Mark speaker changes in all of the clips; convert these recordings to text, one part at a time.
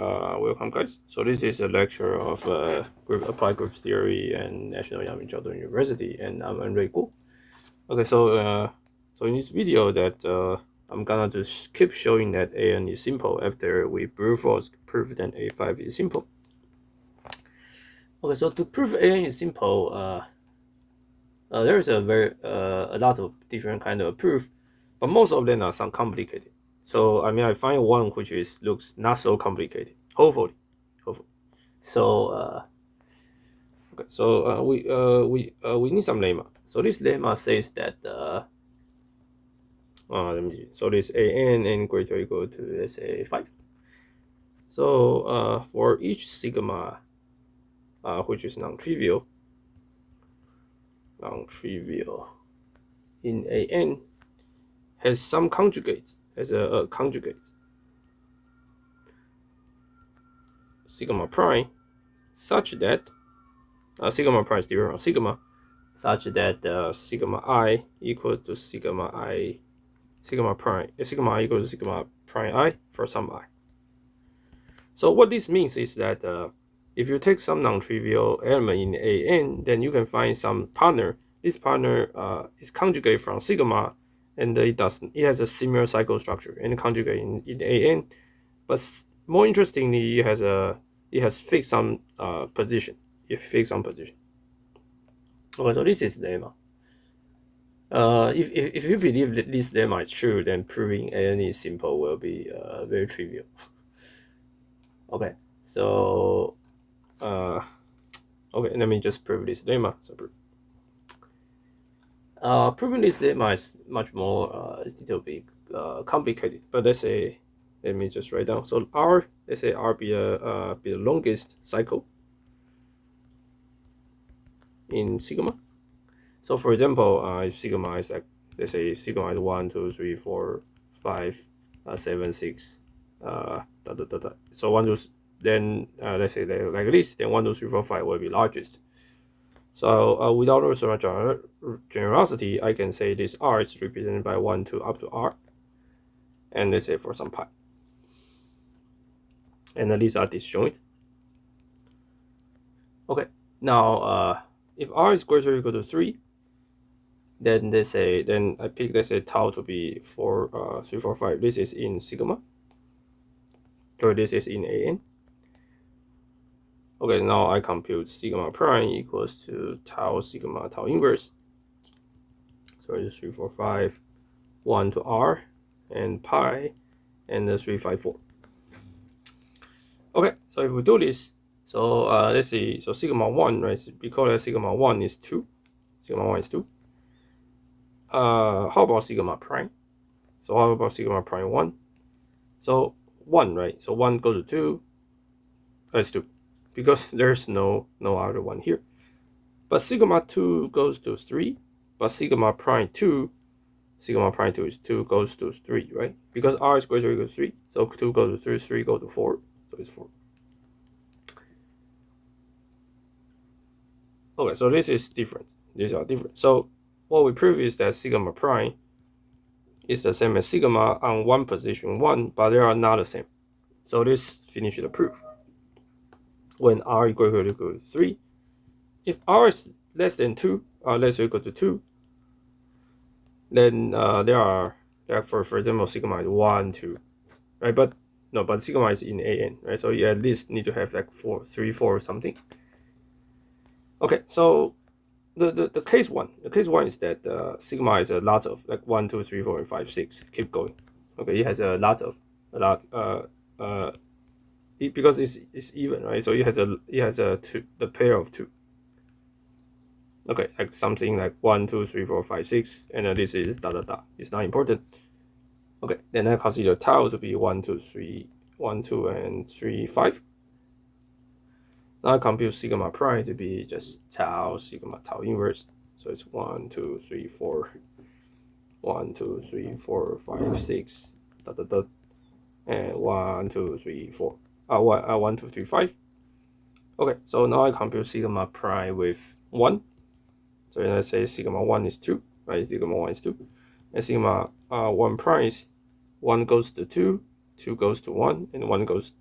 Speaker 1: welcome guys. So this is a lecture of applied group theory and National Yangming University, and I'm Enrique Gu. Okay, so in this video that I'm gonna just keep showing that AN is simple after we brute force prove that A5 is simple. Okay, so to prove AN is simple, there's a lot of different kind of proof, but most of them are some complicated. So I find one which looks not so complicated. Hopefully. So okay. So we need some lemma. So this lemma says that let me see. So this n greater or equal to, let's say, 5. So for each sigma which is non-trivial in an has some conjugates, has a conjugate sigma prime such that sigma prime is different from sigma, such that sigma I equals to sigma I equals to sigma prime I for some I. So what this means is that if you take some non-trivial element in AN, then you can find some partner. This partner is conjugate from sigma, and it has a similar cycle structure and conjugate in AN. But more interestingly, it has fixed some position. Okay, so this is lemma. If you believe that this lemma is true, then proving AN is simple will be very trivial. Okay, so okay, let me just prove this lemma. So proving this lemma is much more it's a little bit complicated. But let's say, let me just write down. So let's say R be the longest cycle in sigma. So for example, if sigma is like, let's say sigma is 1, 2, 3, 4, 5, 7, 6, So 1, 2, then let's say like this, then 1, 2, 3, 4, 5 will be largest. So without so much generosity, I can say this R is represented by 1 to up to R, and let's say for some pi, and these are disjoint. Okay, now if R is greater or equal to 3, then I pick, let's say, tau to be 4, 3, 4, 5. This is in sigma, or this is in AN. Okay, now I compute sigma prime equals to tau sigma tau inverse. So it's 3, 4, 5, 1 to R, and pi, and 3, 5, 4. Okay, so if we do this, so let's see. So sigma 1, right? Because sigma 1 is 2. Sigma 1 is 2. How about sigma prime? So how about sigma prime 1? So 1, right? So 1 goes to 2. That's 2, because there's no other one here. But sigma 2 goes to 3. But sigma prime 2 is 2 goes to 3, right? Because R is greater or equal to 3. So 2 goes to 3, 3 goes to 4. So it's 4. Okay, so this is different. These are different. So what we prove is that sigma prime is the same as sigma on one position 1, but they are not the same. So this finishes the proof. When R is greater or equal to 3, if R is less than 2, less or equal to 2, then there are, for example, sigma is 1, 2, right? But sigma is in AN, right? So you at least need to have like 3, 4 or something. Okay, so the case one is that sigma is a lot of like 1, 2, 3, 4, and 5, 6. Keep going. Okay, it has a lot because it's even, right? So it has the pair of 2. Okay, like something like 1, 2, 3, 4, 5, 6, and this is dot dot dot. It's not important. Okay, then I consider tau to be 1, 2, 3, 1, 2, and 3, 5. Now I compute sigma prime to be just tau sigma tau inverse. So it's 1, 2, 3, 4, 1, 2, 3, 4, 5, 6, dot dot dot, and 1, 2, 3, 4. 1, 2, 3, 5. Okay, so now I compute sigma prime with 1. So let's say sigma 1 is 2, right? Sigma 1 is 2. And sigma 1 prime is 1 goes to 2, 2 goes to 1, and 1 goes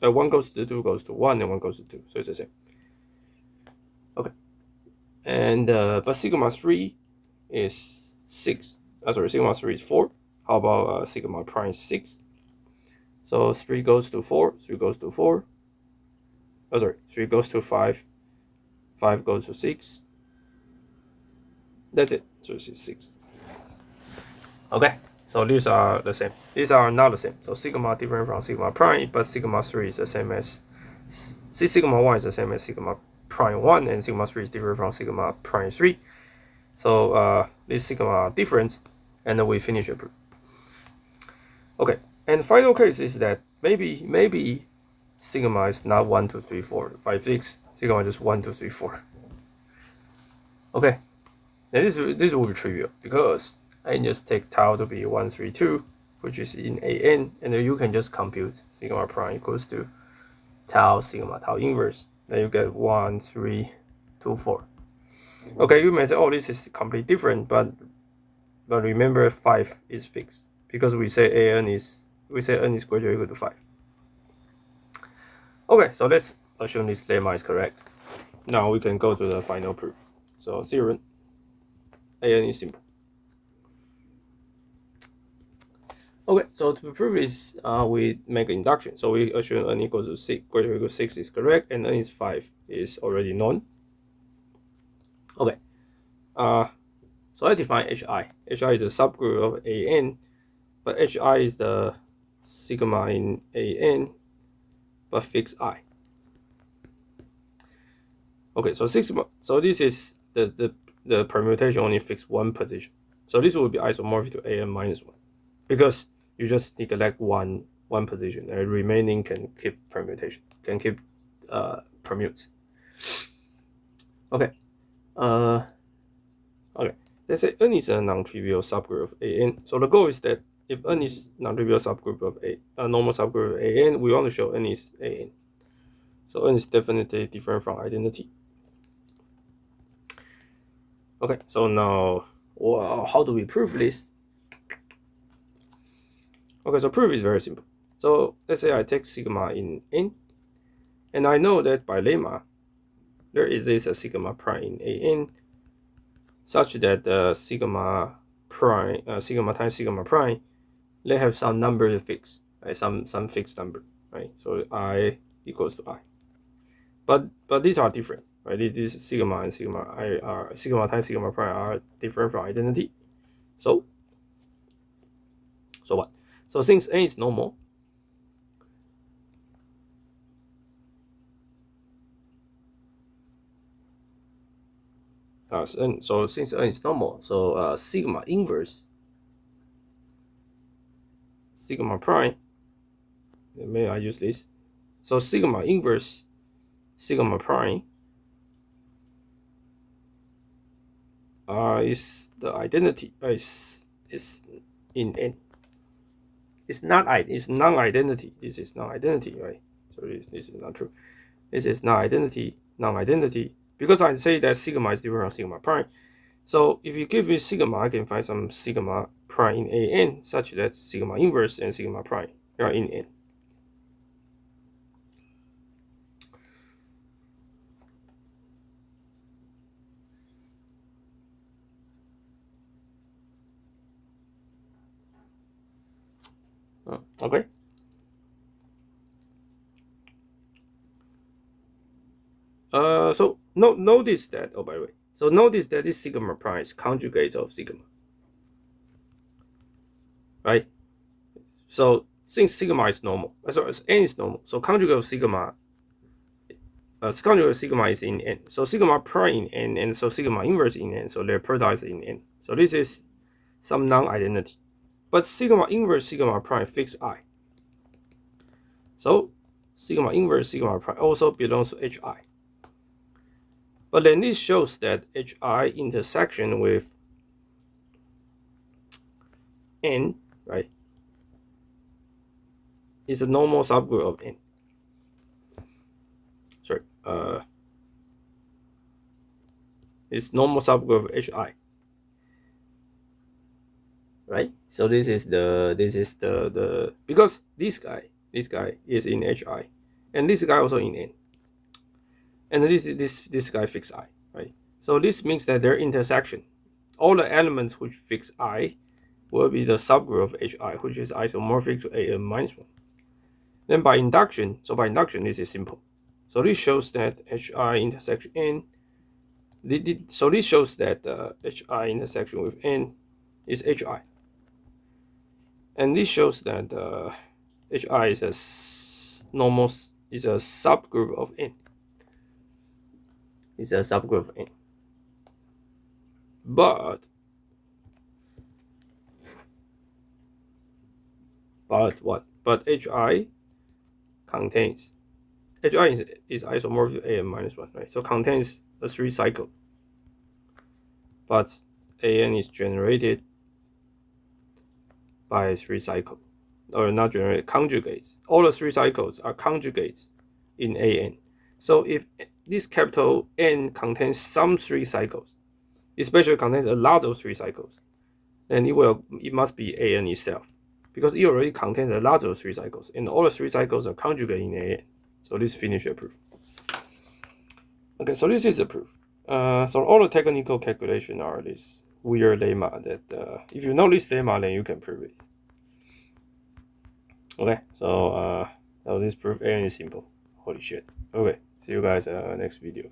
Speaker 1: 1 goes to 2 goes to 1, and 1 goes to 2, so it's the same. Okay, and but sigma 3 is 6. Sorry, sigma 3 is 4. How about sigma prime 6? So 3 goes to 4, 3 goes to 4. Oh, sorry, 3 goes to 5, 5 goes to 6. That's it. So this is 6. Okay, so these are the same. These are not the same. So sigma different from sigma prime, but sigma 3 is the same as sigma 1 is the same as sigma prime 1, and sigma 3 is different from sigma prime 3. So this sigma difference, and then we finish the proof. Okay, and final case is that maybe sigma is not 1, 2, 3, 4, 5, 6. Sigma is just 1, 2, 3, 4. Okay, and this will be trivial because I can just take tau to be 1, 3, 2, which is in AN, and then you can just compute sigma prime equals to tau sigma tau inverse. Then you get 1, 3, 2, 4. Okay, you may say, oh, this is completely different, but remember 5 is fixed because we say n is greater or equal to 5. Okay, so let's assume this lemma is correct. Now we can go to the final proof. So theorem, an is simple. Okay, so to prove this, we make an induction. So we assume n equals to 6, greater or equal to 6 is correct, and n is 5 is already known. Okay, so I define hi. Hi is a subgroup of an, but hi is the sigma in an, but fix I. Okay, so sigma. So this is the permutation only fix one position. So this will be isomorphic to an minus 1 because you just neglect one position, and remaining can keep permutation, can keep permutes. Okay, okay. Let's say n is a non-trivial subgroup of an. So the goal is that if n is non-trivial subgroup of a normal subgroup of an, we want to show n is an. So n is definitely different from identity. Okay, so now, well, how do we prove this? Okay, so proof is very simple. So let's say I take sigma in n, and I know that by lemma, there exists a sigma prime in an, such that sigma prime, sigma times sigma prime, they have some number to fix, right? Some fixed number, right? So I equals to I. But these are different, right? This sigma and sigma I are sigma times sigma prime are different from identity. So what? So since n is normal, so since n is normal, so sigma inverse sigma prime. May I use this? So sigma inverse sigma prime is the identity is in n. It's non-identity. This is non-identity, right? So this is not true. This is non-identity, because I say that sigma is different from sigma prime. So if you give me sigma, I can find some sigma prime in an such that sigma inverse and sigma prime are in n. Okay. So notice that. Oh, by the way, so notice that this sigma prime is conjugate of sigma, right? So since sigma is normal, so as n is normal, so conjugate of sigma, conjugate of sigma is in n. So sigma prime in n, and so sigma inverse in n. So their product is in n. So this is some non-identity. But sigma inverse sigma prime fix I. So sigma inverse sigma prime also belongs to hi. But then this shows that hi intersection with n, right, is a normal subgroup of n. Sorry, it's normal subgroup of hi. Right? So this is the because this guy is in hi. and this guy also in N, and this guy fix I, right? So this means that their intersection, all the elements which fix I, will be the subgroup of HI, which is isomorphic to AN minus 1. Then by induction, this is simple. So this shows that HI intersection N. So this shows that HI intersection with N is HI, and this shows that HI is a subgroup of N. It's a subgroup of N. But what? But HI contains HI is isomorphic AN minus 1, right? So contains a 3 cycle. But AN is generated by 3 cycle. Or not generated, conjugates. All the 3 cycles are conjugates in AN. So if this capital N contains some 3 cycles, especially contains a lot of 3 cycles, then it must be AN itself, because it already contains a lot of 3 cycles, and all the 3 cycles are conjugate in AN. So this finishes the proof. Okay, so this is the proof. So all the technical calculations are this weird lemma that if you know this lemma, then you can prove it. Okay, so this proof AN is simple. Holy shit. Okay, see you guys next video.